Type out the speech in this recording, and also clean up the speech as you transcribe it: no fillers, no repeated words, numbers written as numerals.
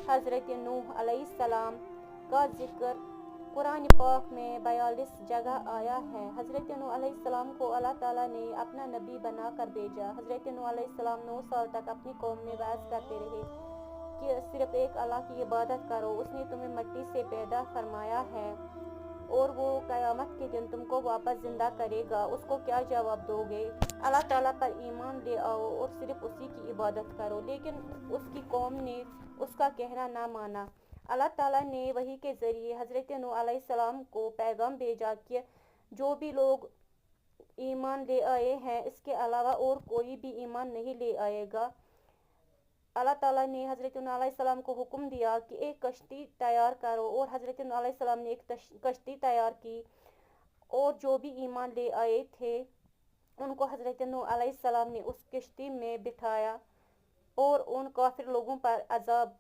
حضرت نوح علیہ السلام کا ذکر قرآن پاک میں 42 جگہ آیا ہے۔ حضرت نوح علیہ السلام کو اللہ تعالیٰ نے اپنا نبی بنا کر بھیجا۔ حضرت نوح علیہ السلام 9 سال تک اپنی قوم میں وعظ کرتے رہے کہ صرف ایک اللہ کی عبادت کرو، اس نے تمہیں مٹی سے پیدا فرمایا ہے اور وہ قیامت کے دن تم کو واپس زندہ کرے گا، اس کو کیا جواب دو گے؟ اللہ تعالیٰ پر ایمان لے آؤ اور صرف اسی کی عبادت کرو۔ لیکن اس کی قوم نے اس کا کہنا نہ مانا۔ اللہ تعالیٰ نے وحی کے ذریعے حضرت نوح علیہ السلام کو پیغام بھیجا کہ جو بھی لوگ ایمان لے آئے ہیں اس کے علاوہ اور کوئی بھی ایمان نہیں لے آئے گا۔ اللہ تعالیٰ نے حضرت نوح علیہ السلام کو حکم دیا کہ ایک کشتی تیار کرو، اور حضرت نوح علیہ السلام نے ایک کشتی تیار کی اور جو بھی ایمان لے آئے تھے ان کو حضرت نوح علیہ السلام نے اس کشتی میں بٹھایا اور ان کافر لوگوں پر عذاب